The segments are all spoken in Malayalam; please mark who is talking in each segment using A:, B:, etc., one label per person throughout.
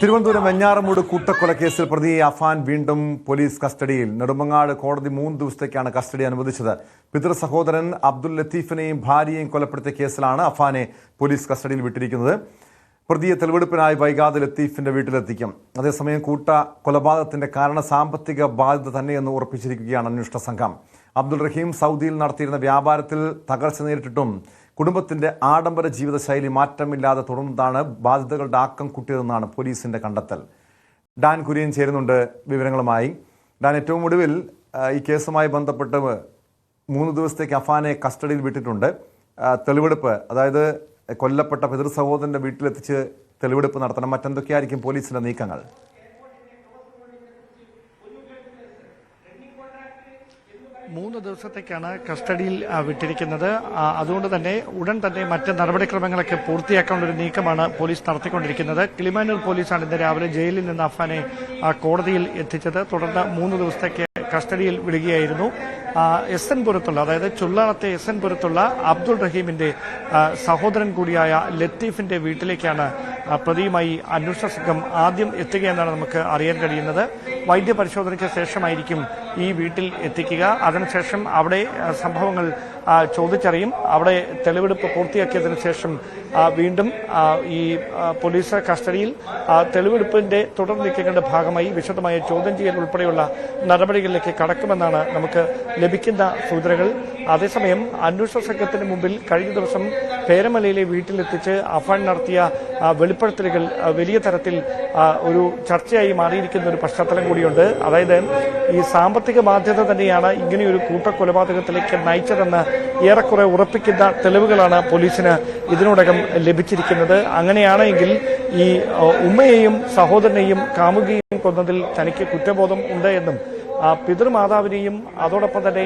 A: തിരുവനന്തപുരം വെഞ്ഞാറമൂട് കൂട്ടക്കൊലക്കേസിൽ പ്രതി അഫാൻ വീണ്ടും പോലീസ് കസ്റ്റഡിയിൽ. നെടുമങ്ങാട് കോടതി 3 ദിവസത്തേക്കാണ് കസ്റ്റഡി അനുവദിച്ചത്. പിതൃ സഹോദരൻ അബ്ദുൽ ലത്തീഫിനെയും ഭാര്യയെയും കൊലപ്പെടുത്തിയ കേസിലാണ് അഫാനെ പോലീസ് കസ്റ്റഡിയിൽ വിട്ടിരിക്കുന്നത്. പ്രതിയെ തെളിവെടുപ്പിനായി വൈകാതെ ലത്തീഫിന്റെ വീട്ടിലെത്തിക്കും. അതേസമയം കൂട്ട കൊലപാതകത്തിന്റെ കാരണം സാമ്പത്തിക ബാധ്യത തന്നെയെന്ന് ഉറപ്പിച്ചിരിക്കുകയാണ് അന്വേഷണ സംഘം. അബ്ദുൾ റഹീം സൗദിയിൽ നടത്തിയിരുന്ന വ്യാപാരത്തിൽ തകർച്ച നേരിട്ടിട്ടും കുടുംബത്തിന്റെ ആഡംബര ജീവിതശൈലി മാറ്റമില്ലാതെ തുടർന്നതാണ് ബാധ്യതകളുടെ ആക്കം കൂട്ടിയതെന്നാണ് പോലീസിന്റെ കണ്ടെത്തൽ. ഡാൻ കുര്യൻ ചേരുന്നുണ്ട് വിവരങ്ങളുമായി. ഡാൻ, ഏറ്റവും ഒടുവിൽ ഈ കേസുമായി ബന്ധപ്പെട്ട് 3 ദിവസത്തേക്ക് അഫാനെ കസ്റ്റഡിയിൽ വിട്ടിട്ടുണ്ട്. തെളിവെടുപ്പ്, അതായത് കൊല്ലപ്പെട്ട പിതൃ സഹോദരന്റെ വീട്ടിലെത്തിച്ച് തെളിവെടുപ്പ് നടത്തണം. മറ്റെന്തൊക്കെയായിരിക്കും പോലീസിന്റെ നീക്കങ്ങൾ?
B: 3 ദിവസത്തേക്കാണ് കസ്റ്റഡിയിൽ വിട്ടിരിക്കുന്നത്. അതുകൊണ്ട് തന്നെ ഉടൻ തന്നെ മറ്റ് നടപടിക്രമങ്ങളൊക്കെ പൂർത്തിയാക്കാനുള്ള ഒരു നീക്കമാണ് പോലീസ് നടത്തിക്കൊണ്ടിരിക്കുന്നത്. കിളിമാനൂർ പോലീസാണ് ഇന്ന് രാവിലെ ജയിലിൽ നിന്ന് അഫാനെ കോടതിയിൽ എത്തിച്ചത്. തുടർന്ന് 3 ദിവസത്തേക്ക് കസ്റ്റഡിയിൽ വിടുകയായിരുന്നു. SN പുരത്തുള്ള, അതായത് ചുള്ളാളത്തെ SN പുരത്തുള്ള അബ്ദുൾ റഹീമിന്റെ സഹോദരൻ കൂടിയായ ലത്തീഫിന്റെ വീട്ടിലേക്കാണ് പ്രതിയുമായി അന്വേഷണ സംഘം ആദ്യം എത്തുകയെന്നാണ് നമുക്ക് അറിയാൻ കഴിയുന്നത്. വൈദ്യപരിശോധനയ്ക്ക് ശേഷമായിരിക്കും ഈ വീട്ടിൽ എത്തിക്കുക. അതിനുശേഷം അവിടെ സംഭവങ്ങൾ ചോദിച്ചറിയും. അവിടെ തെളിവെടുപ്പ് പൂർത്തിയാക്കിയതിനു ശേഷം വീണ്ടും ഈ പോലീസ് കസ്റ്റഡിയിൽ തെളിവെടുപ്പിന്റെ തുടർ നീക്കങ്ങളുടെ ഭാഗമായി വിശദമായ ചോദ്യം ചെയ്യൽ ഉൾപ്പെടെയുള്ള നടപടികളിലേക്ക് കടക്കുമെന്നാണ് നമുക്ക് ലഭിക്കുന്ന സൂചനകൾ. അതേസമയം അന്വേഷണ സംഘത്തിന് മുമ്പിൽ കഴിഞ്ഞ ദിവസം പേരമലയിലെ വീട്ടിലെത്തിച്ച് അഫാൻ നടത്തിയ വെളിപ്പെടുത്തലുകൾ വലിയ തരത്തിൽ ഒരു ചർച്ചയായി മാറിയിരിക്കുന്ന ഒരു പശ്ചാത്തലം കൂടിയുണ്ട്. അതായത് ഈ സാമ്പത്തിക ബാധ്യത തന്നെയാണ് ഇങ്ങനെയൊരു കൂട്ടക്കൊലപാതകത്തിലേക്ക് നയിച്ചതെന്ന് ഏറെക്കുറെ ഉറപ്പിക്കുന്ന തെളിവുകളാണ് പോലീസിന് ഇതിനോടകം ലഭിച്ചിരിക്കുന്നത്. അങ്ങനെയാണെങ്കിൽ ഈ ഉമ്മയെയും സഹോദരനെയും കാമുകിയെയും കൊന്നതിൽ തനിക്ക് കുറ്റബോധം ഉണ്ട് എന്നും പിതൃമാതാവിനെയും അതോടൊപ്പം തന്നെ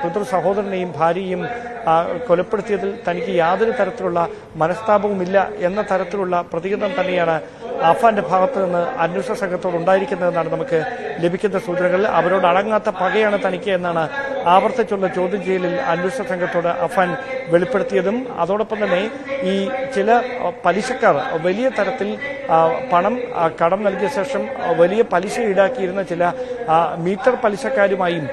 B: പിതൃ സഹോദരനെയും ഭാര്യയും കൊലപ്പെടുത്തിയതിൽ തനിക്ക് യാതൊരു തരത്തിലുള്ള മനസ്താപവുമില്ല എന്ന തരത്തിലുള്ള പ്രതികരണം തന്നെയാണ് അഫാന്റെ ഭാഗത്തു നിന്ന് അന്വേഷണ സംഘത്തോട് ഉണ്ടായിരിക്കുന്നതെന്നാണ് നമുക്ക് ലഭിക്കുന്ന സൂചനകൾ. അവരോട് അടങ്ങാത്ത പകയാണ് തനിക്ക് എന്നാണ് ആവർത്തിച്ചുള്ള ചോദ്യം ചെയ്യലിൽ അന്വേഷണ സംഘത്തോട് അഫാൻ വെളിപ്പെടുത്തിയതും. അതോടൊപ്പം തന്നെ ഈ ചില പലിശക്കാർ വലിയ തരത്തിൽ പണം കടം നൽകിയ ശേഷം വലിയ പലിശ ഈടാക്കിയിരുന്ന ചില മീറ്റർ പലിശക്കാരുമായും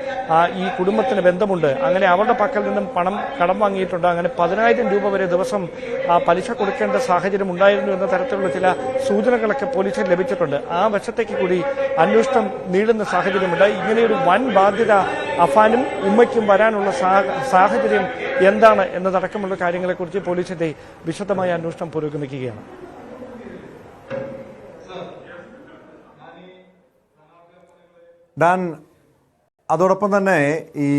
B: ഈ കുടുംബത്തിന് ബന്ധമുണ്ട്. അങ്ങനെ അവരുടെ പക്കൽ നിന്നും പണം കടം വാങ്ങിയിട്ടുണ്ട്. അങ്ങനെ 10,000 രൂപ വരെ ദിവസം പലിശ കൊടുക്കേണ്ട സാഹചര്യം ഉണ്ടായിരുന്നു എന്ന തരത്തിലുള്ള ചില സൂചനകളൊക്കെ പോലീസിന് ലഭിച്ചിട്ടുണ്ട്. ആ വശത്തേക്ക് കൂടി അന്വേഷണം നീളുന്ന സാഹചര്യമുണ്ട്. ഇങ്ങനെയൊരു വൻ ബാധ്യത അഫാനും ഉമ്മയ്ക്കും വരാനുള്ള സാഹചര്യം എന്താണ് എന്നതടക്കമുള്ള കാര്യങ്ങളെക്കുറിച്ച് പോലീസിന്റെ വിശദമായ അന്വേഷണം പുരോഗമിക്കുകയാണ്.
A: ഡാൻ, അതോടൊപ്പം തന്നെ ഈ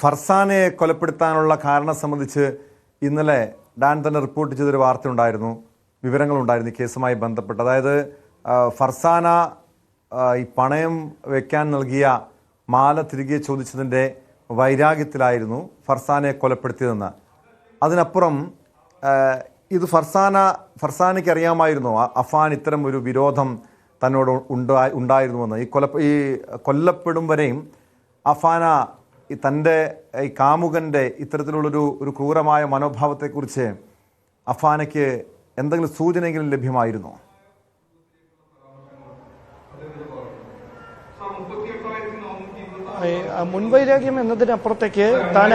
A: ഫർസാനെ കൊലപ്പെടുത്താനുള്ള കാരണം സംബന്ധിച്ച് ഇന്നലെ ഡാൻ തന്നെ റിപ്പോർട്ട് ചെയ്തൊരു വാർത്ത ഉണ്ടായിരുന്നു, വിവരങ്ങളുണ്ടായിരുന്നു ഈ കേസുമായി ബന്ധപ്പെട്ട്. അതായത് ഫർസാന ഈ പണയം വെക്കാൻ നൽകിയ മാല തിരികെ ചോദിച്ചതിൻ്റെ വൈരാഗ്യത്തിലായിരുന്നു ഫർസാനെ കൊലപ്പെടുത്തിയതെന്ന്. അതിനപ്പുറം ഇത് ഫർസാനയ്ക്ക് അറിയാമായിരുന്നു അഫാൻ ഇത്തരം ഒരു വിരോധം തന്നോട് ഉണ്ടായിരുന്നുവെന്ന്. ഈ കൊല്ലപ്പെടും വരെയും അഫാന തൻ്റെ ഈ കാമുകൻ്റെ ഇത്തരത്തിലുള്ളൊരു ക്രൂരമായ മനോഭാവത്തെക്കുറിച്ച് അഫാനയ്ക്ക് എന്തെങ്കിലും സൂചനയെങ്കിലും ലഭ്യമായിരുന്നോ?
B: മുൻവൈരാഗ്യം എന്നതിനപ്പുറത്തേക്ക് താൻ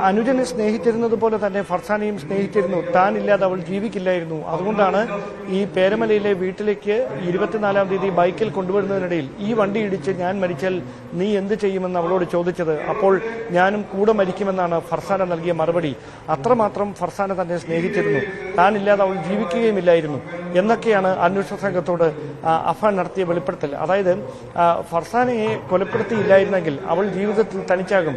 B: അനുജനെ സ്നേഹിച്ചിരുന്നത് പോലെ തന്നെ ഫർസാനെയും സ്നേഹിച്ചിരുന്നു. താൻ ഇല്ലാതെ അവൾ ജീവിക്കില്ലായിരുന്നു. അതുകൊണ്ടാണ് ഈ പേരമലയിലെ വീട്ടിലേക്ക് 24-ാം തീയതി ബൈക്കിൽ കൊണ്ടുവരുന്നതിനിടയിൽ ഈ വണ്ടി ഇടിച്ച് ഞാൻ മരിച്ചാൽ നീ എന്ത് ചെയ്യുമെന്ന് അവളോട് ചോദിച്ചത്. അപ്പോൾ ഞാനും കൂടെ മരിക്കുമെന്നാണ് ഫർസാന നൽകിയ മറുപടി. അത്രമാത്രം ഫർസാന തന്നെ സ്നേഹിച്ചിരുന്നു. താൻ ഇല്ലാതെ അവൾ ജീവിക്കുകയുമില്ലായിരുന്നു എന്നൊക്കെയാണ് അന്വേഷണ സംഘത്തോട് അഫാൻ നടത്തിയ വെളിപ്പെടുത്തൽ. അതായത് ഫർസാനയെ കൊലപ്പെടുത്തിയില്ലായിരുന്നെങ്കിൽ അവൾ ജീവിതത്തിൽ തനിച്ചാകും.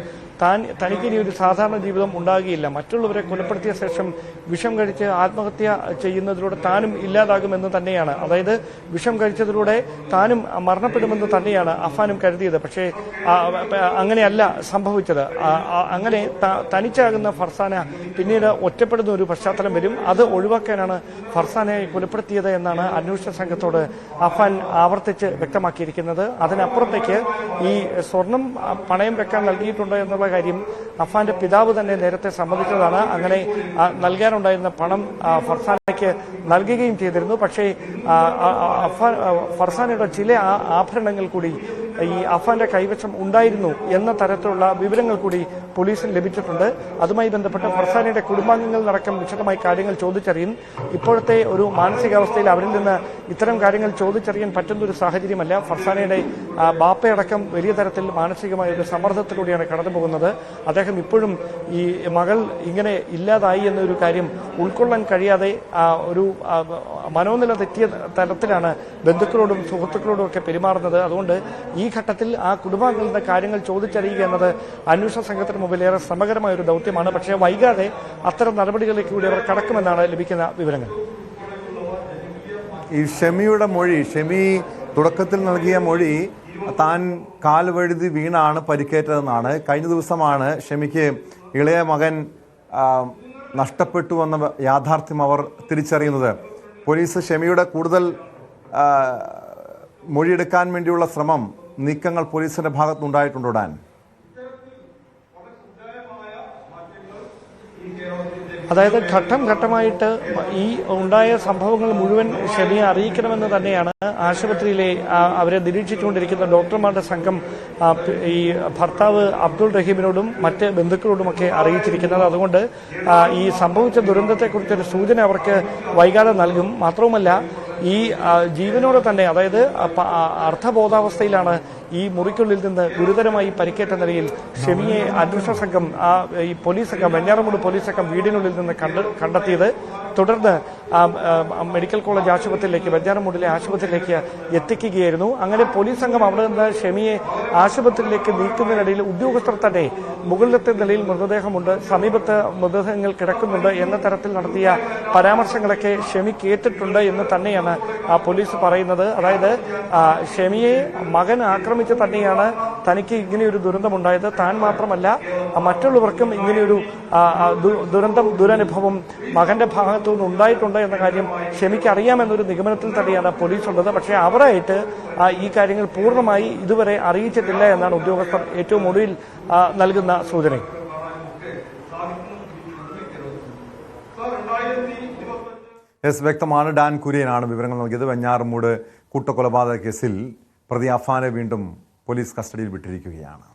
B: തനിക്കിനി ഒരു സാധാരണ ജീവിതം ഉണ്ടാകുകയില്ല. മറ്റുള്ളവരെ കൊലപ്പെടുത്തിയ ശേഷം വിഷം കഴിച്ച് ആത്മഹത്യ ചെയ്യുന്നതിലൂടെ താനും ഇല്ലാതാകുമെന്ന് തന്നെയാണ്, അതായത് വിഷം കഴിച്ചതിലൂടെ താനും മരണപ്പെടുമെന്ന് തന്നെയാണ് അഫാനും കരുതിയത്. പക്ഷേ അങ്ങനെയല്ല സംഭവിച്ചത്. അങ്ങനെ തനിച്ചാകുന്ന ഫർസാന പിന്നീട് ഒറ്റപ്പെടുന്ന ഒരു പശ്ചാത്തലം വരും. അത് ഒഴിവാക്കാനാണ് ഫർസാനയെ കൊലപ്പെടുത്തിയത് എന്നാണ് അന്വേഷണ സംഘത്തോട് അഫാൻ ആവർത്തിച്ച് വ്യക്തമാക്കിയിരിക്കുന്നത്. അതിനപ്പുറത്തേക്ക് ഈ സ്വർണം പണയം വെക്കാൻ നൽകിയിട്ടുണ്ടോ എന്നുള്ള കാര്യം അഫാന്റെ പിതാവ് തന്നെ നേരത്തെ സമ്മതിച്ചതാണ്. അങ്ങനെ നൽകാനുണ്ടായിരുന്ന പണം ഫർസാനയ്ക്ക് നൽകുകയും ചെയ്തിരുന്നു. പക്ഷേ ഫർസാനയുടെ ചില ആഭരണങ്ങൾ കൂടി ഈ അഫാന്റെ കൈവശം ഉണ്ടായിരുന്നു എന്ന തരത്തിലുള്ള വിവരങ്ങൾ കൂടി പോലീസിന് ലഭിച്ചിട്ടുണ്ട്. അതുമായി ബന്ധപ്പെട്ട് ഫർസാനയുടെ കുടുംബാംഗങ്ങളടക്കം വിശദമായി കാര്യങ്ങൾ ചോദിച്ചറിയും. ഇപ്പോഴത്തെ ഒരു മാനസികാവസ്ഥയിൽ അവരിൽ നിന്ന് ഇത്തരം കാര്യങ്ങൾ ചോദിച്ചറിയാൻ പറ്റുന്ന ഒരു സാഹചര്യമല്ല. ഫർസാനയുടെ ബാപ്പയടക്കം വലിയ തരത്തിൽ മാനസികമായ ഒരു സമ്മർദ്ദത്തിലൂടെയാണ് കടന്നു പോകുന്നത്. അദ്ദേഹം ഇപ്പോഴും ഈ മകൾ ഇങ്ങനെ ഇല്ലാതായി എന്നൊരു കാര്യം ഉൾക്കൊള്ളാൻ കഴിയാതെ ഒരു മനോനില തെറ്റിയ തലത്തിലാണ് ബന്ധുക്കളോടും സുഹൃത്തുക്കളോടും ഒക്കെ പെരുമാറുന്നത്. അതുകൊണ്ട് ഈ ഘട്ടത്തിൽ ആ കുടുംബാംഗങ്ങളുടെ കാര്യങ്ങൾ ചോദിച്ചറിയുക എന്നത് അന്വേഷണ സംഘത്തിന് മുമ്പിൽ ഏറെ ശ്രമകരമായ ഒരു ദൗത്യമാണ്. പക്ഷേ വൈകാതെ അത്തരം നടപടികളിലേക്ക് കൂടി അവർ കടക്കുമെന്നാണ് ലഭിക്കുന്ന വിവരങ്ങൾ.
A: ഈ ഷെമിയുടെ മൊഴി, ഷെമി തുടക്കത്തിൽ നൽകിയ മൊഴി താൻ കാൽവഴുതി വീണാണ് പരിക്കേറ്റതെന്നാണ്. കഴിഞ്ഞ ദിവസമാണ് ഷെമിക്ക് ഇളയ മകൻ നഷ്ടപ്പെട്ടു എന്ന യാഥാർത്ഥ്യം അവർ തിരിച്ചറിയുന്നത്. പോലീസ് ഷെമിയുടെ കൂടുതൽ മൊഴിയെടുക്കാൻ വേണ്ടിയുള്ള ശ്രമം, നീക്കങ്ങൾ പോലീസിന്റെ ഭാഗത്തുനിന്നുണ്ടായിട്ടുണ്ടോ ഡാൻ?
B: അതായത് ഘട്ടം ഘട്ടമായിട്ട് ഈ ഉണ്ടായ സംഭവങ്ങൾ മുഴുവൻ ഷെമിയെ അറിയിക്കണമെന്ന് തന്നെയാണ് ആശുപത്രിയിലെ അവരെ നിരീക്ഷിച്ചുകൊണ്ടിരിക്കുന്ന ഡോക്ടർമാരുടെ സംഘം ഈ ഭർത്താവ് അബ്ദുൾ റഹീമിനോടും മറ്റ് ബന്ധുക്കളോടുമൊക്കെ അറിയിച്ചിരിക്കുന്നത്. അതുകൊണ്ട് ഈ സംഭവിച്ച ദുരന്തത്തെക്കുറിച്ചൊരു സൂചന അവർക്ക് വൈകാതെ നൽകും. മാത്രവുമല്ല, ഈ ജീവനോടെ തന്നെ, അതായത് അർദ്ധബോധാവസ്ഥയിലാണ് ഈ മുറിക്കുള്ളിൽ നിന്ന് ഗുരുതരമായി പരിക്കേറ്റ നിലയിൽ ഷെമിയെ അന്വേഷണ സംഘം ഈ പോലീസ് സംഘം വെഞ്ഞാറമൂട് പോലീസ് സംഘം വീടിനുള്ളിൽ നിന്ന് കണ്ടെത്തിയത്. തുടർന്ന് മെഡിക്കൽ കോളേജ് ആശുപത്രിയിലേക്ക്, വെഞ്ഞാറമൂടിലെ ആശുപത്രിയിലേക്ക് എത്തിക്കുകയായിരുന്നു. അങ്ങനെ പോലീസ് സംഘം അവിടെ നിന്ന് ഷെമിയെ ആശുപത്രിയിലേക്ക് നീക്കുന്നതിനിടയിൽ ഉദ്യോഗസ്ഥർ തന്നെ മുകളിലത്തെ നിലയിൽ മൃതദേഹമുണ്ട്, സമീപത്ത് മൃതദേഹങ്ങൾ കിടക്കുന്നുണ്ട് എന്ന തരത്തിൽ നടത്തിയ പരാമർശങ്ങളൊക്കെ ഷെമി കേട്ടിട്ടുണ്ട് എന്ന് തന്നെയാണ് പോലീസ് പറയുന്നത്. അതായത് ഷെമിയെ മകൻ ആക്രമിച്ച് തന്നെയാണ് തനിക്ക് ഇങ്ങനെയൊരു ദുരന്തമുണ്ടായത്, താൻ മാത്രമല്ല മറ്റുള്ളവർക്കും ഇങ്ങനെയൊരു ദുരനുഭവം മകന്റെ ഭാഗത്തു നിന്ന് ഉണ്ടായിട്ടുണ്ട് എന്ന കാര്യം ഷെമിക്ക് അറിയാമെന്നൊരു നിഗമനത്തിൽ തന്നെയാണ് പോലീസ് ഉള്ളത്. പക്ഷേ അവരായിട്ട് ഈ കാര്യങ്ങൾ പൂർണ്ണമായി ഇതുവരെ അറിയിച്ചിട്ടില്ല എന്നാണ് ഉദ്യോഗസ്ഥർ ഏറ്റവും ഒടുവിൽ നൽകുന്ന സൂചന.
A: വ്യക്തമാണ്. ഡാൻ കുര്യനാണ് വിവരങ്ങൾ നൽകിയത്. വെഞ്ഞാറമൂട് കൂട്ടക്കൊലപാതക കേസിൽ പ്രതി അഫാനെ വീണ്ടും പോലീസ് കസ്റ്റഡിയിൽ വിട്ടിരിക്കുകയാണ്.